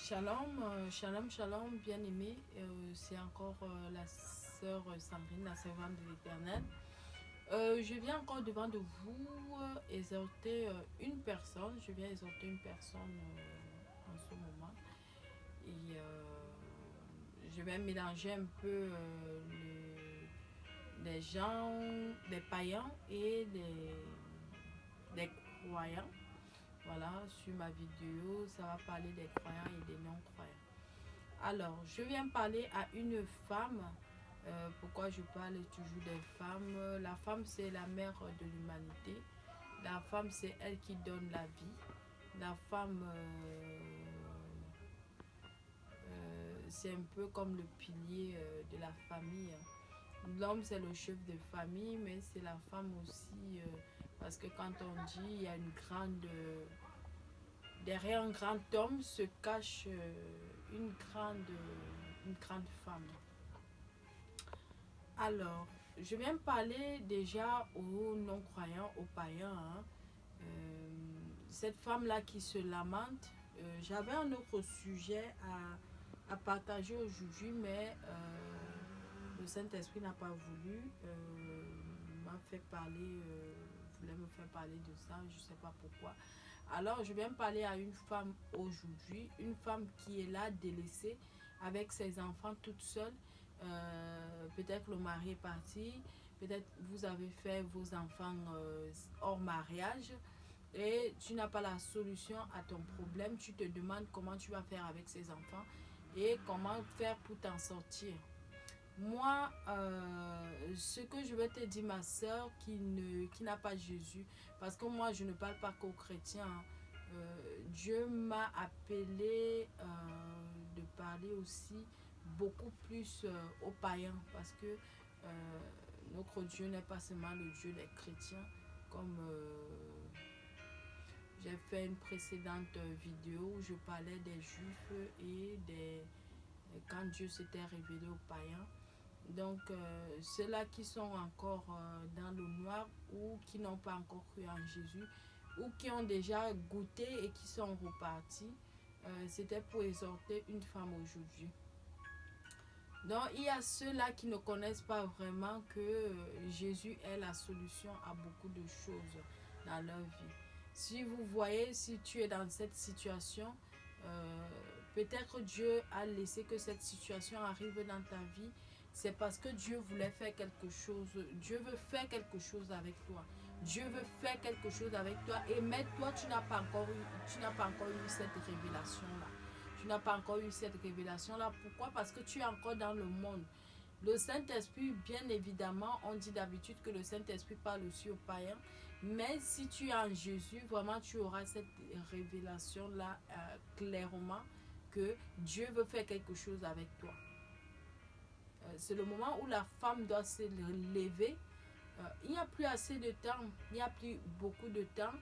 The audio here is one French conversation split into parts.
Shalom, shalom, shalom, bien-aimé. C'est encore la sœur Sandrine, la servante de l'Éternel. Je viens encore devant de vous exhorter une personne. Je viens exhorter une personne en ce moment. Et je vais mélanger un peu les gens, des païens et des croyants. Voilà, sur ma vidéo, ça va parler des croyants et des non-croyants. Alors, je viens parler à une femme. Pourquoi je parle toujours des femmes? La femme, c'est la mère de l'humanité. La femme, c'est elle qui donne la vie. La femme, c'est un peu comme le pilier de la famille. L'homme, c'est le chef de famille, mais c'est la femme aussi. Parce que quand on dit, il y a une grande... derrière un grand homme se cache une grande femme. Alors, je viens parler déjà aux non-croyants, aux païens. Cette femme-là qui se lamente, j'avais un autre sujet à partager aujourd'hui, mais le Saint-Esprit n'a pas voulu, m'a fait parler, voulait me faire parler de ça, je ne sais pas pourquoi. Alors, je viens parler à une femme aujourd'hui, une femme qui est là, délaissée, avec ses enfants toute seule. Peut-être le mari est parti, peut-être vous avez fait vos enfants hors mariage et tu n'as pas la solution à ton problème. Tu te demandes comment tu vas faire avec ces enfants et comment faire pour t'en sortir. Moi, ce que je vais te dire, ma soeur, qui n'a pas Jésus, parce que moi, je ne parle pas qu'aux chrétiens. Dieu m'a appelé de parler aussi beaucoup plus aux païens, parce que notre Dieu n'est pas seulement le Dieu des chrétiens, comme j'ai fait une précédente vidéo où je parlais des juifs et quand Dieu s'était révélé aux païens. Donc, ceux-là qui sont encore dans le noir ou qui n'ont pas encore cru en Jésus ou qui ont déjà goûté et qui sont repartis, c'était pour exhorter une femme aujourd'hui. Donc, il y a ceux-là qui ne connaissent pas vraiment que Jésus est la solution à beaucoup de choses dans leur vie. Si vous voyez, si tu es dans cette situation, peut-être Dieu a laissé que cette situation arrive dans ta vie. C'est parce que Dieu voulait faire quelque chose. Dieu veut faire quelque chose avec toi. Dieu veut faire quelque chose avec toi. Et mais toi, tu n'as pas encore eu cette révélation-là. Tu n'as pas encore eu cette révélation-là. Pourquoi? Parce que tu es encore dans le monde. Le Saint-Esprit, bien évidemment, on dit d'habitude que le Saint-Esprit parle aussi aux païens. Mais si tu es en Jésus, vraiment, tu auras cette révélation-là clairement que Dieu veut faire quelque chose avec toi. C'est le moment où la femme doit se lever. Il n'y a plus assez de temps, il n'y a plus beaucoup de temps.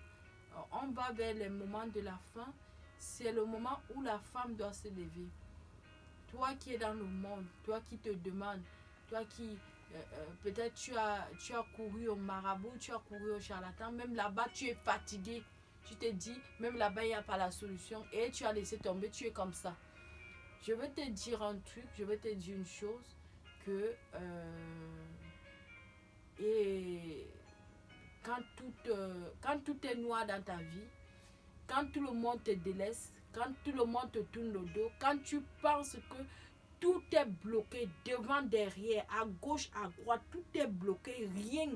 On va vers les moments de la fin. C'est le moment où la femme doit se lever. Toi qui es dans le monde, toi qui te demandes, toi qui peut-être tu as couru au marabout, tu as couru au charlatan, même là-bas tu es fatigué. Tu te dis, même là-bas il n'y a pas la solution et tu as laissé tomber, tu es comme ça. Je veux te dire un truc, je veux te dire une chose, que et quand tout est noir dans ta vie, quand tout le monde te délaisse, quand tout le monde te tourne le dos, quand tu penses que tout est bloqué devant, derrière, à gauche, à droite, tout est bloqué, rien.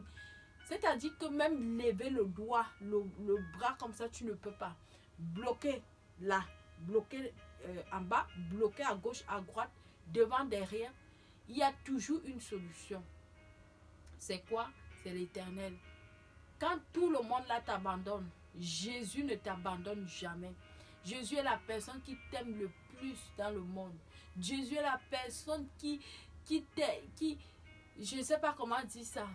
C'est-à-dire que même lever le doigt, le bras comme ça, tu ne peux pas. Bloqué là, bloqué en bas, bloqué à gauche, à droite, devant, derrière. Il y a toujours une solution. C'est quoi? C'est l'Éternel. Quand tout le monde là t'abandonne, Jésus ne t'abandonne jamais. Jésus est la personne qui t'aime le plus dans le monde. Jésus est la personne qui je ne sais pas comment dire ça.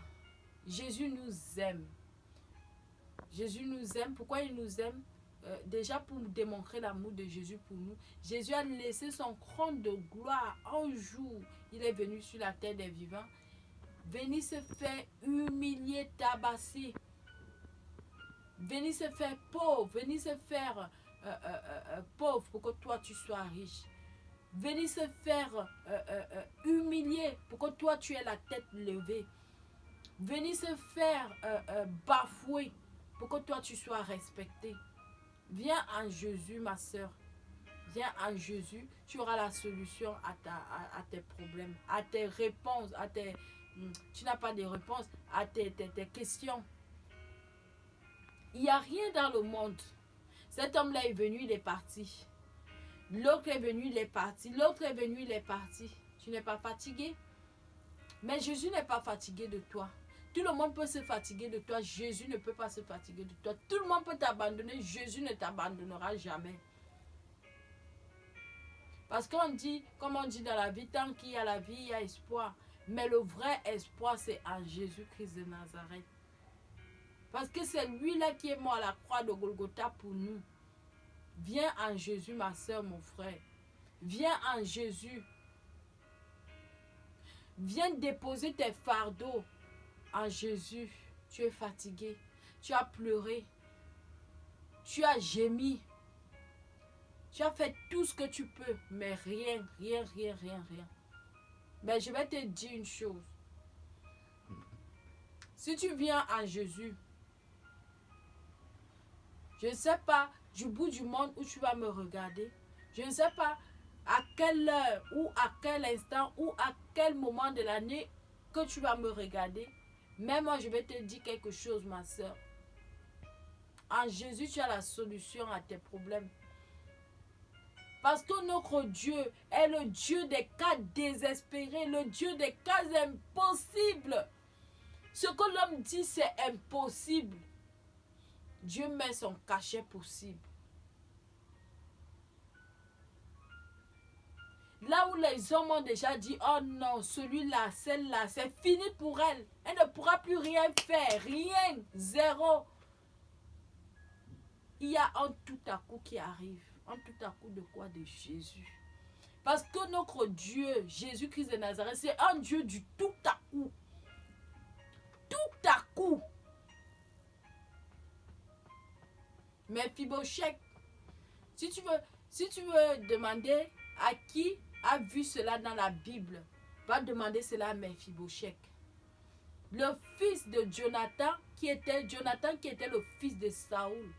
Jésus nous aime. Jésus nous aime. Pourquoi il nous aime? Déjà pour nous démontrer l'amour de Jésus pour nous. Jésus a laissé son trône de gloire un jour. Il est venu sur la terre des vivants. Venir se faire humilier, tabasser. Venir se faire pauvre, venir se faire pauvre pour que toi tu sois riche. Venir se faire humilier pour que toi tu aies la tête levée. Venir se faire bafouer pour que toi tu sois respecté. Viens en Jésus, ma soeur. Viens en Jésus, tu auras la solution à tes problèmes, à tes réponses, tu n'as pas de réponses à tes questions. Il n'y a rien dans le monde. Cet homme-là est venu, il est parti. L'autre est venu, il est parti. L'autre est venu, il est parti. Tu n'es pas fatigué? Mais Jésus n'est pas fatigué de toi. Tout le monde peut se fatiguer de toi. Jésus ne peut pas se fatiguer de toi. Tout le monde peut t'abandonner. Jésus ne t'abandonnera jamais. Parce qu'on dit, comme on dit dans la vie, tant qu'il y a la vie, il y a espoir. Mais le vrai espoir, c'est en Jésus-Christ de Nazareth. Parce que c'est lui-là qui est mort à la croix de Golgotha pour nous. Viens en Jésus, ma soeur, mon frère. Viens en Jésus. Viens déposer tes fardeaux en Jésus. Tu es fatigué. Tu as pleuré. Tu as gémi. Tu as fait tout ce que tu peux, mais rien. Mais je vais te dire une chose. Si tu viens en Jésus, je ne sais pas du bout du monde où tu vas me regarder. Je ne sais pas à quelle heure ou à quel instant ou à quel moment de l'année que tu vas me regarder. Mais moi, je vais te dire quelque chose, ma soeur. En Jésus, tu as la solution à tes problèmes. Parce que notre Dieu est le Dieu des cas désespérés, le Dieu des cas impossibles. Ce que l'homme dit, c'est impossible. Dieu met son cachet possible. Là où les hommes ont déjà dit, oh non, celui-là, celle-là, c'est fini pour elle. Elle ne pourra plus rien faire, rien, zéro. Il y a un tout à coup qui arrive. Un tout à coup de quoi? De Jésus. Parce que notre Dieu, Jésus-Christ de Nazareth, c'est un Dieu du tout à coup. Tout à coup. Mais Mephibosheth, si tu veux demander à qui a vu cela dans la Bible, va demander cela à Mephibosheth. Le fils de Jonathan qui était le fils de Saoul.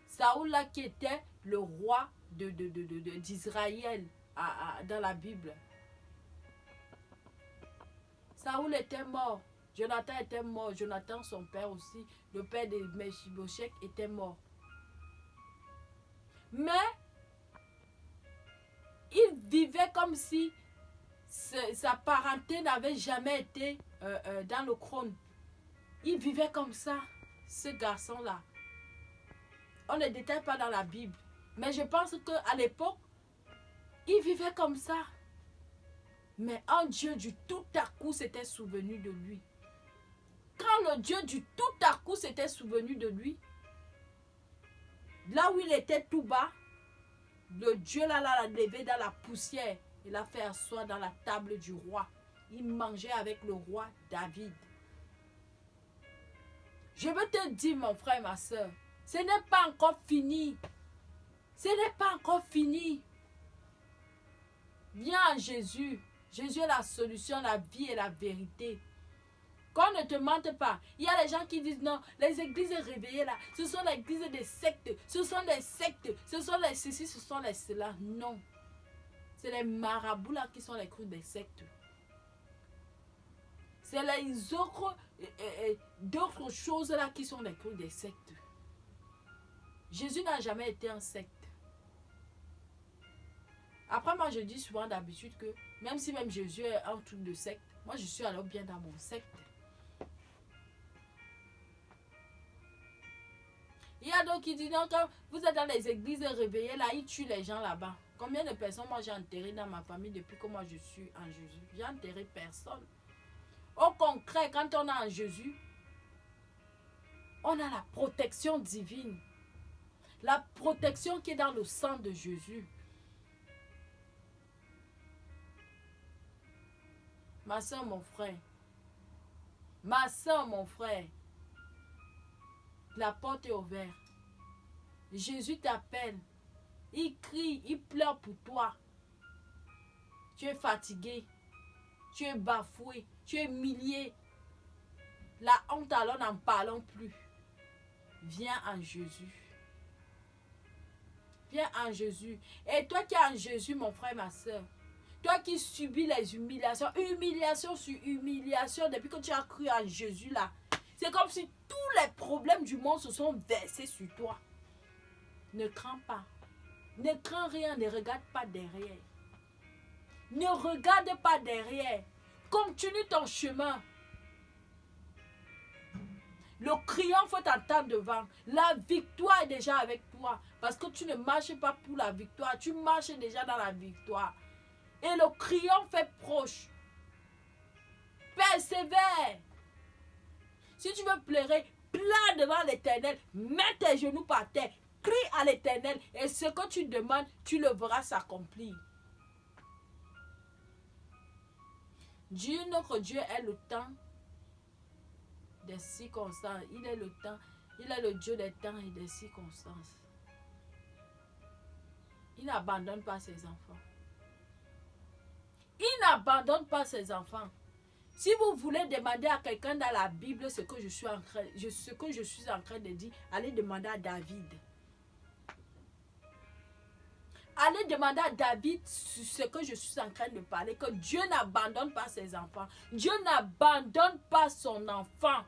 Saoul là qui était le roi d'Israël dans la Bible. Saoul était mort. Jonathan était mort. Jonathan, son père aussi, le père de Mephibosheth, était mort. Mais il vivait comme si sa parenté n'avait jamais été dans le trône. Il vivait comme ça, ce garçon-là. On ne détaille pas dans la Bible. Mais je pense qu'à l'époque, il vivait comme ça. Mais un Dieu du tout à coup s'était souvenu de lui. Quand le Dieu du tout à coup s'était souvenu de lui, là où il était tout bas, le Dieu là l'a levé dans la poussière. Il l'a fait asseoir dans la table du roi. Il mangeait avec le roi David. Je veux te dire, mon frère et ma soeur, ce n'est pas encore fini. Ce n'est pas encore fini. Viens à Jésus. Jésus est la solution, la vie et la vérité. Qu'on ne te mente pas. Il y a des gens qui disent non, les églises réveillées là, ce sont les églises des sectes. Ce sont des sectes. Ce sont les ceci, ce sont les cela. Non. C'est les marabouts là qui sont les crus des sectes. C'est les autres d'autres choses là qui sont les crus des sectes. Jésus n'a jamais été un secte. Après, moi, je dis souvent d'habitude que même si même Jésus est un truc de secte, moi, je suis alors bien dans mon secte. Il y a d'autres qui disent, non, quand vous êtes dans les églises réveillées, là, ils tuent les gens là-bas. Combien de personnes, moi, j'ai enterré dans ma famille depuis que moi, je suis en Jésus? J'ai enterré personne. Au concret, quand on est en Jésus, on a la protection divine. La protection qui est dans le sang de Jésus. Ma soeur, mon frère. Ma soeur, mon frère. La porte est ouverte. Jésus t'appelle. Il crie, il pleure pour toi. Tu es fatigué. Tu es bafoué. Tu es humilié. La honte, alors n'en parlons plus. Viens en Jésus. Viens en Jésus. Et toi qui es en Jésus, mon frère, ma soeur, toi qui subis les humiliations, humiliation sur humiliation, depuis que tu as cru en Jésus là, c'est comme si tous les problèmes du monde se sont versés sur toi. Ne crains pas. Ne crains rien, ne regarde pas derrière. Ne regarde pas derrière. Continue ton chemin. Le triomphe t'attend devant. La victoire est déjà avec toi. Parce que tu ne marches pas pour la victoire. Tu marches déjà dans la victoire. Et le triomphe est proche. Persévère. Si tu veux pleurer, pleure devant l'Éternel. Mets tes genoux par terre. Crie à l'Éternel. Et ce que tu demandes, tu le verras s'accomplir. Dieu, notre Dieu, est le temps des circonstances. Il est le temps. Il est le Dieu des temps et des circonstances. Il n'abandonne pas ses enfants. Il n'abandonne pas ses enfants. Si vous voulez demander à quelqu'un dans la Bible ce que je suis en train de dire, allez demander à David. Allez demander à David ce que je suis en train de parler, que Dieu n'abandonne pas ses enfants. Dieu n'abandonne pas son enfant.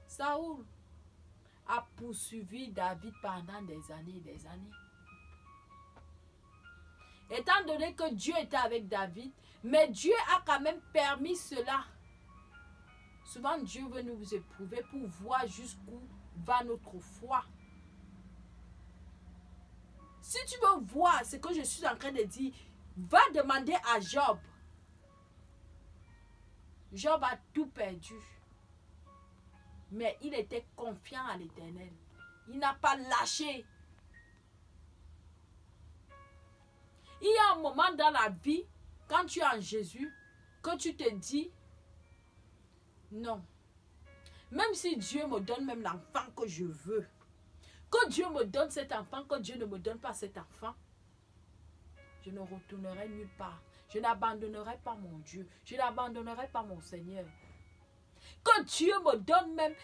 Saoul a poursuivi David pendant des années et des années. Étant donné que Dieu était avec David, mais Dieu a quand même permis cela. Souvent, Dieu veut nous éprouver pour voir jusqu'où va notre foi. Si tu veux voir ce que je suis en train de dire, va demander à Job. Job a tout perdu. Mais il était confiant à l'Éternel. Il n'a pas lâché. Il y a un moment dans la vie, quand tu es en Jésus, que tu te dis, non. Même si Dieu me donne même l'enfant que je veux, que Dieu me donne cet enfant, que Dieu ne me donne pas cet enfant, je ne retournerai nulle part. Je n'abandonnerai pas mon Dieu. Je n'abandonnerai pas mon Seigneur. Que Dieu me donne même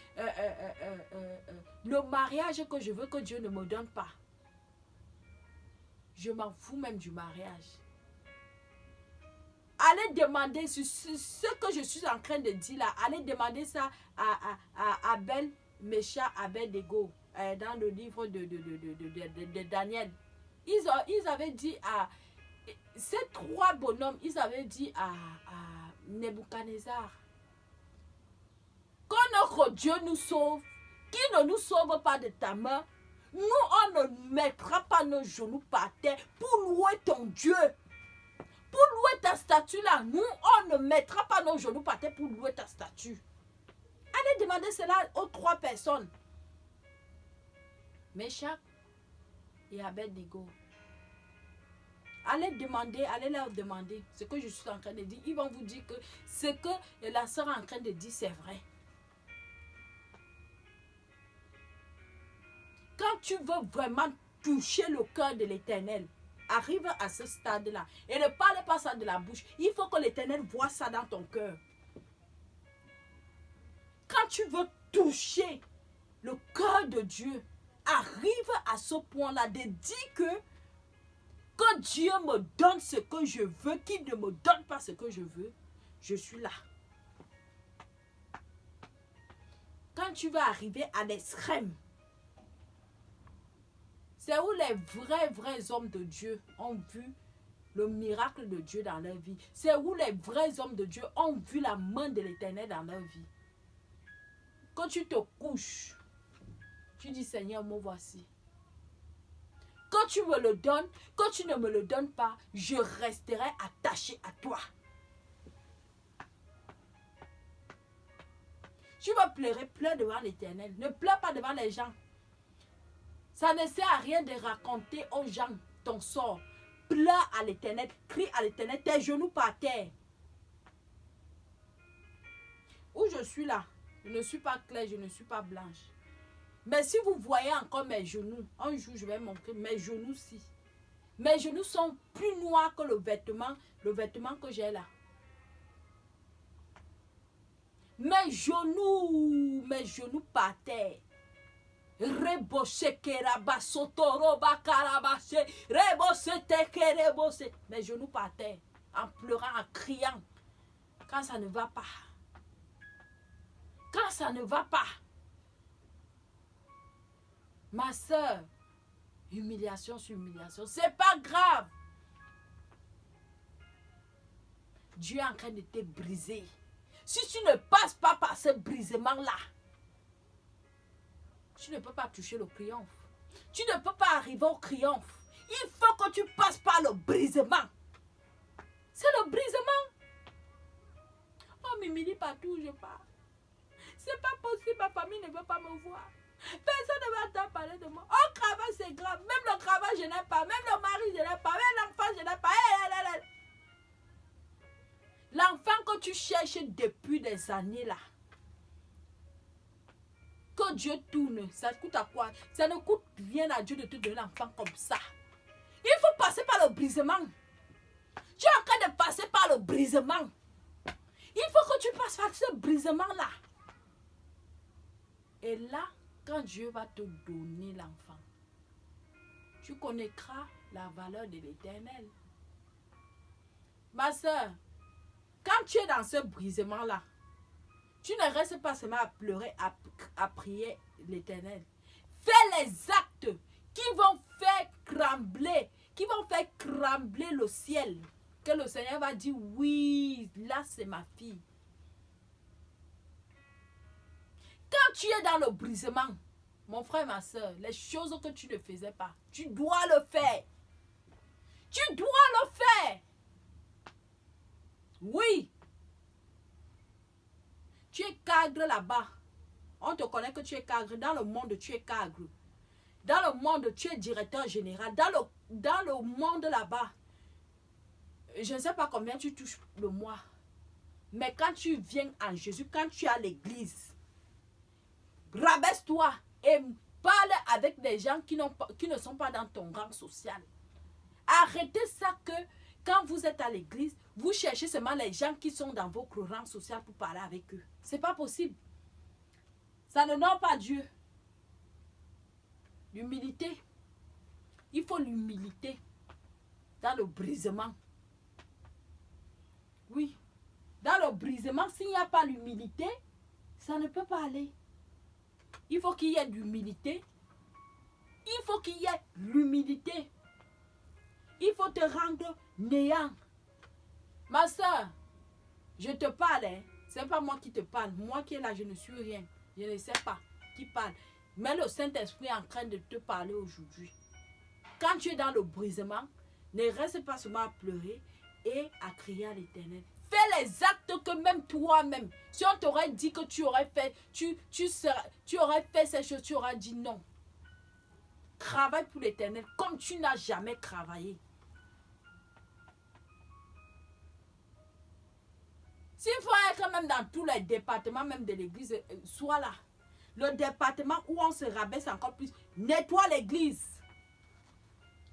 le mariage que je veux, que Dieu ne me donne pas. Je m'en fous même du mariage. Allez demander ce que je suis en train de dire là. Allez demander ça à Abel, Mécha, Abednego, dans le livre de Daniel. Ils avaient dit à ces trois bonhommes, ils avaient dit à Nebuchadnezzar, quand notre Dieu nous sauve, qui ne nous sauve pas de ta main, nous, on ne mettra pas nos genoux par terre pour louer ton Dieu. Pour louer ta statue là, nous, on ne mettra pas nos genoux par terre pour louer ta statue. Allez demander cela aux trois personnes. Méchac et Abednego. Allez leur demander ce que je suis en train de dire. Ils vont vous dire que ce que la sœur est en train de dire, c'est vrai. Quand tu veux vraiment toucher le cœur de l'Éternel, arrive à ce stade-là et ne parle pas ça de la bouche. Il faut que l'Éternel voit ça dans ton cœur. Quand tu veux toucher le cœur de Dieu, arrive à ce point-là de dire que Dieu me donne ce que je veux, qu'il ne me donne pas ce que je veux, je suis là. Quand tu vas arriver à l'extrême, c'est où les vrais hommes de Dieu ont vu le miracle de Dieu dans leur vie. C'est où les vrais hommes de Dieu ont vu la main de l'Éternel dans leur vie. Quand tu te couches, tu dis Seigneur, me voici. Quand tu me le donnes, quand tu ne me le donnes pas, je resterai attaché à toi. Tu vas pleurer, pleure devant l'Éternel. Ne pleure pas devant les gens. Ça ne sert à rien de raconter aux gens ton sort. Pleure à l'Éternel, crie à l'Éternel, tes genoux par terre. Où je suis là, je ne suis pas claire, je ne suis pas blanche. Mais si vous voyez encore mes genoux, un jour je vais montrer mes genoux-ci. Mes genoux sont plus noirs que le vêtement que j'ai là. Mes genoux par terre. Mes genoux par terre, en pleurant, en criant. Quand ça ne va pas. Quand ça ne va pas. Ma soeur, humiliation sur humiliation, c'est pas grave. Dieu est en train de te briser. Si tu ne passes pas par ce brisement-là, tu ne peux pas toucher le triomphe. Tu ne peux pas arriver au triomphe. Il faut que tu passes par le brisement. C'est le brisement. On m'humilie partout où je pars. C'est pas possible, ma famille ne veut pas me voir. Personne ne va t'en parler de moi. Au travail, c'est grave. Même le travail, je n'ai pas. Même le mari, je n'ai pas. Même l'enfant, je n'ai pas. L'enfant que tu cherches depuis des années là. Que Dieu tourne, ça coûte à quoi? Ça ne coûte rien à Dieu de te donner l'enfant comme ça. Il faut passer par le brisement. Tu es en train de passer par le brisement. Il faut que tu passes par ce brisement-là. Et là, quand Dieu va te donner l'enfant, tu connaîtras la valeur de l'Éternel. Ma soeur, quand tu es dans ce brisement-là, tu ne restes pas seulement à pleurer, à prier l'Éternel. Fais les actes qui vont faire trembler le ciel. Que le Seigneur va dire, oui, là c'est ma fille. Quand tu es dans le brisement, mon frère, ma soeur, les choses que tu ne faisais pas, tu dois le faire. Tu dois le faire. Oui. Tu es cadre là-bas. On te connaît que tu es cadre. Dans le monde, tu es cadre. Dans le monde, tu es directeur général. Dans le monde là-bas, je ne sais pas combien tu touches le mois. Mais quand tu viens en Jésus, quand tu es à l'église, rabaisse-toi et parle avec des gens qui ne sont pas dans ton rang social. Arrêtez ça que quand vous êtes à l'église, vous cherchez seulement les gens qui sont dans votre rang social pour parler avec eux. Ce n'est pas possible. Ça ne honore pas Dieu. L'humilité. Il faut l'humilité dans le brisement. Oui. Dans le brisement, s'il n'y a pas l'humilité, ça ne peut pas aller. Il faut qu'il y ait l'humilité. Il faut qu'il y ait l'humilité. Il faut te rendre néant. Ma soeur, je te parle. Hein. Ce n'est pas moi qui te parle. Moi qui est là, je ne suis rien. Je ne sais pas qui parle. Mais le Saint-Esprit est en train de te parler aujourd'hui. Quand tu es dans le brisement, ne reste pas seulement à pleurer et à crier à l'Éternel. Fais les actes que même toi-même, si on t'aurait dit que tu aurais fait, tu aurais fait ces choses, tu aurais dit non. Travaille pour l'Éternel comme tu n'as jamais travaillé. S'il faut être même dans tous les départements, même de l'église, sois là. Le département où on se rabaisse encore plus, nettoie l'église.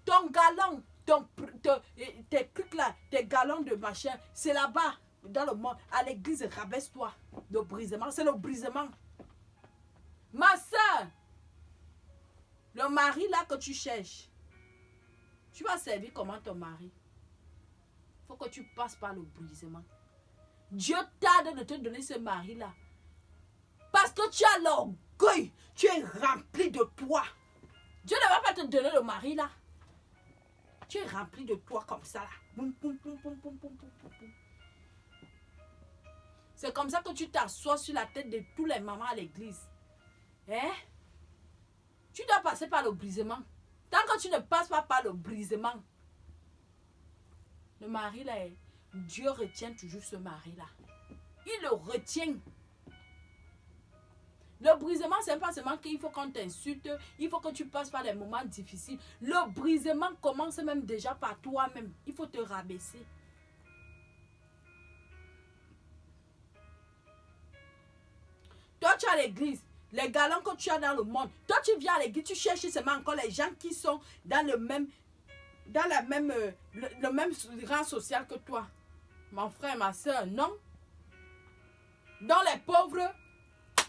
Ton galon, tes trucs là, tes galons de machin, c'est là-bas, dans le monde. À l'église, rabaisse-toi. Le brisement, c'est le brisement. Ma soeur, le mari là que tu cherches, tu vas servir comment ton mari? Il faut que tu passes par le brisement. Dieu tarde de te donner ce mari-là. Parce que tu as l'orgueil. Tu es rempli de toi. Dieu ne va pas te donner le mari-là. Tu es rempli de toi comme ça. C'est comme ça que tu t'assois sur la tête de tous les mamans à l'église. Hein? Tu dois passer par le brisement. Tant que tu ne passes pas par le brisement, le mari-là, Dieu retient toujours ce mari-là. Il le retient. Le brisement, c'est pas seulement qu'il faut qu'on t'insulte, il faut que tu passes par des moments difficiles. Le brisement commence même déjà par toi-même. Il faut te rabaisser. Toi, tu es à l'église. Les galons que tu as dans le monde. Toi, tu viens à l'église, tu cherches seulement encore les gens qui sont dans le même rang social que toi. Mon frère, ma soeur, non. Dans les pauvres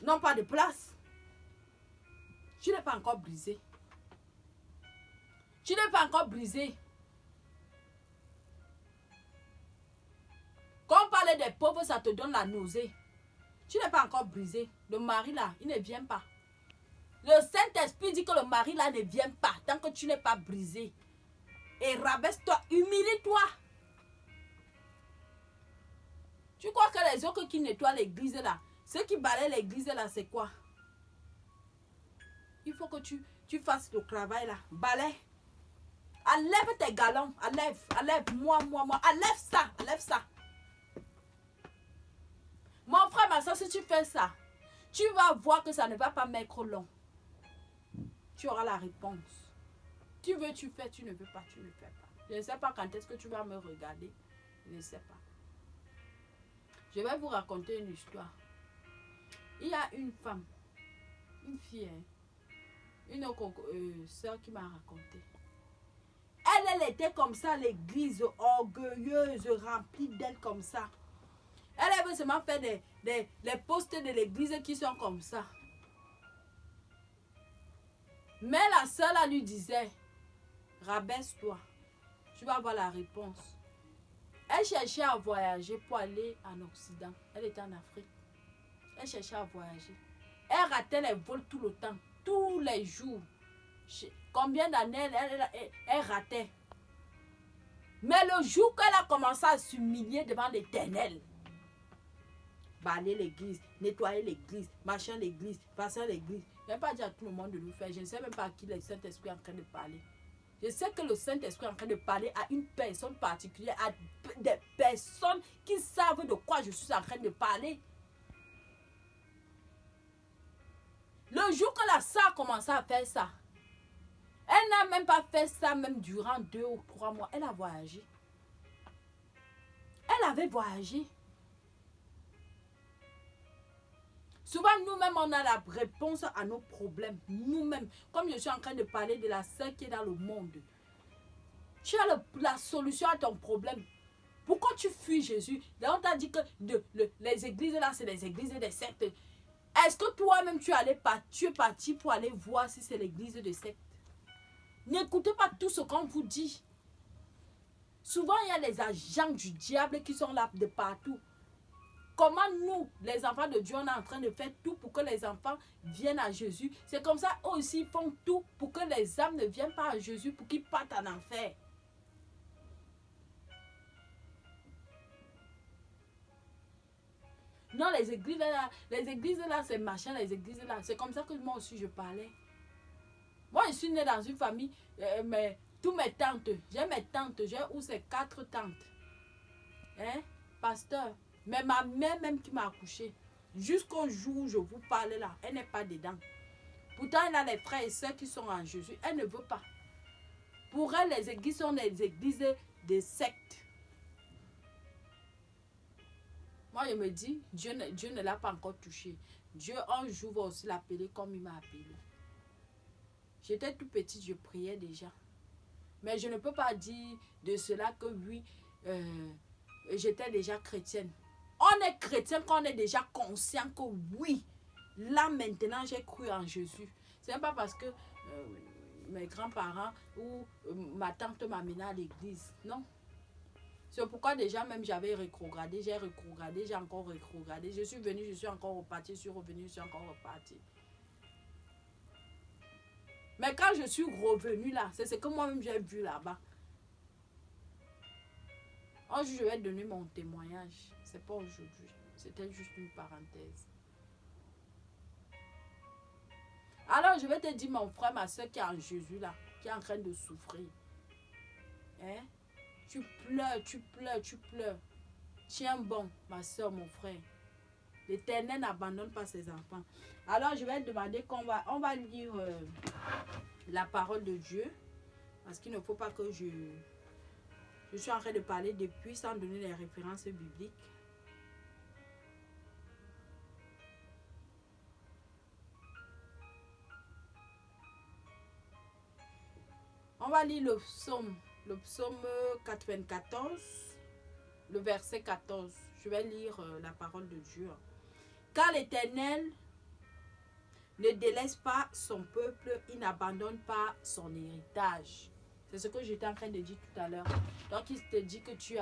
n'ont pas de place. Tu n'es pas encore brisé. Tu n'es pas encore brisé. Quand on parle des pauvres, ça te donne la nausée. Tu n'es pas encore brisé. Le mari là, il ne vient pas. Le Saint-Esprit dit que le mari là ne vient pas tant que tu n'es pas brisé. Et rabaisse-toi, humilie-toi. Tu crois que les autres qui nettoient l'église là, ceux qui balayent l'église là, c'est quoi? Il faut que tu fasses le travail là. Balaye. Enlève tes galons. Enlève. Moi. Enlève ça. Mon frère, ma soeur, si tu fais ça, tu vas voir que ça ne va pas mettre long. Tu auras la réponse. Tu veux, tu fais, tu ne veux pas, tu ne fais pas. Je ne sais pas quand est-ce que tu vas me regarder. Je ne sais pas. Je vais vous raconter une histoire. Il y a une femme, une fille, une soeur qui m'a raconté. Elle était comme ça à l'église, orgueilleuse, remplie d'elle comme ça. Elle veut seulement faire les postes de l'église qui sont comme ça. Mais la sœur là lui disait, rabaisse-toi, tu vas avoir la réponse. Elle cherchait à voyager pour aller en Occident. Elle était en Afrique. Elle cherchait à voyager. Elle ratait les vols tout le temps, tous les jours. Combien d'années elle ratait. Mais le jour qu'elle a commencé à s'humilier devant l'Éternel, balayer l'église, nettoyer l'église, marcher l'église, passer l'église. Je ne vais pas dire à tout le monde de le faire. Je ne sais même pas à qui le Saint-Esprit est en train de parler. Je sais que le Saint-Esprit est en train de parler à une personne particulière, à des personnes qui savent de quoi je suis en train de parler. Le jour que la sœur a commencé à faire ça, elle n'a même pas fait ça même durant 2 ou 3 mois. Elle a voyagé. Elle avait voyagé. Souvent, nous-mêmes, on a la réponse à nos problèmes. Nous-mêmes, comme je suis en train de parler de la sœur qui est dans le monde. Tu as la solution à ton problème. Pourquoi tu fuis Jésus? Là, on t'a dit que les églises là, c'est les églises des sectes. Est-ce que toi-même, tu es parti pour aller voir si c'est l'église de secte? N'écoutez pas tout ce qu'on vous dit. Souvent, il y a les agents du diable qui sont là de partout. Comment nous, les enfants de Dieu, on est en train de faire tout pour que les enfants viennent à Jésus. C'est comme ça, eux aussi, ils font tout pour que les âmes ne viennent pas à Jésus, pour qu'ils partent en enfer. Non, les églises là, c'est machin, les églises là. C'est comme ça que moi aussi, je parlais. Moi, je suis née dans une famille, mais tous mes tantes, j'ai mes tantes, où c'est 4 tantes. Hein, pasteur. Mais ma mère même qui m'a accouché, jusqu'au jour où je vous parle là, elle n'est pas dedans. Pourtant, elle a les frères et sœurs qui sont en Jésus. Elle ne veut pas. Pour elle, les églises sont des églises de sectes. Moi, je me dis, Dieu ne l'a pas encore touché. Dieu, un jour, va aussi l'appeler comme il m'a appelé. J'étais tout petite, je priais déjà. Mais je ne peux pas dire de cela que oui, j'étais déjà chrétienne. On est chrétien quand on est déjà conscient que oui, là maintenant j'ai cru en Jésus. Ce n'est pas parce que mes grands-parents ou ma tante m'a amené à l'église. Non. C'est pourquoi déjà même j'avais rétrogradé, j'ai encore rétrogradé. Je suis venue, je suis encore repartie, je suis revenue, je suis encore repartie. Mais quand je suis revenue là, c'est ce que moi-même j'ai vu là-bas. Un jour, je vais donner mon témoignage. C'est pas aujourd'hui. C'était juste une parenthèse. Alors, je vais te dire, mon frère, ma soeur qui est en Jésus là, qui est en train de souffrir. Hein? Tu pleures. Tiens bon, ma soeur, mon frère. L'Éternel n'abandonne pas ses enfants. Alors, je vais demander qu'on va lire la parole de Dieu. Parce qu'il ne faut pas que je suis en train de parler depuis sans donner les références bibliques. On va lire le psaume 94, le verset 14. Je vais lire la parole de Dieu. Car l'Éternel ne délaisse pas son peuple, il n'abandonne pas son héritage. C'est ce que j'étais en train de dire tout à l'heure. Donc il te dit que tu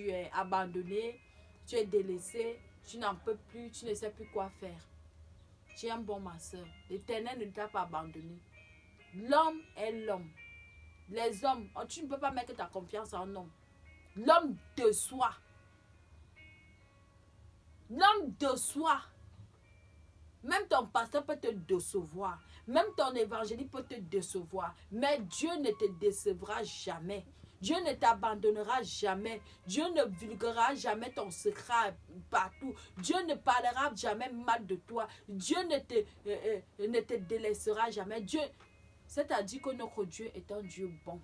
es abandonné, tu es délaissé, tu n'en peux plus, tu ne sais plus quoi faire. Tu es un bon ma soeur. L'Éternel ne t'a pas abandonné. L'homme est l'homme. Les hommes, tu ne peux pas mettre ta confiance en un homme. L'homme de soi. L'homme de soi. Même ton pasteur peut te décevoir. Même ton évangéliste peut te décevoir. Mais Dieu ne te décevra jamais. Dieu ne t'abandonnera jamais. Dieu ne vulguera jamais ton secret partout. Dieu ne parlera jamais mal de toi. Dieu ne te délaissera jamais. Dieu, c'est-à-dire que notre Dieu est un Dieu bon.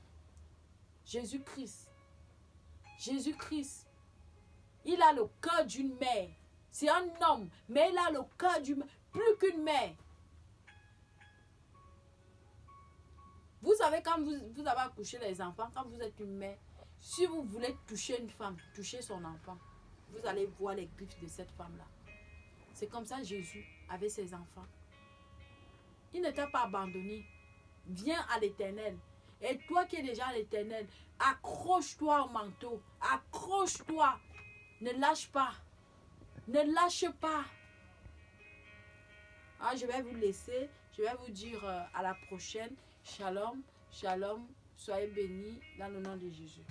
Jésus-Christ. Jésus-Christ. Il a le cœur d'une mère. C'est un homme, mais il a le cœur d'une mère. Plus qu'une mère. Vous savez, quand vous avez accouché les enfants, quand vous êtes une mère, si vous voulez toucher une femme, toucher son enfant, vous allez voir les griffes de cette femme-là. C'est comme ça Jésus avait ses enfants. Il ne t'a pas abandonné. Viens à l'Éternel. Et toi qui es déjà à l'Éternel, accroche-toi au manteau. Accroche-toi. Ne lâche pas. Ne lâche pas. Ah, je vais vous laisser. Je vais vous dire à la prochaine. Shalom, shalom. Soyez bénis dans le nom de Jésus.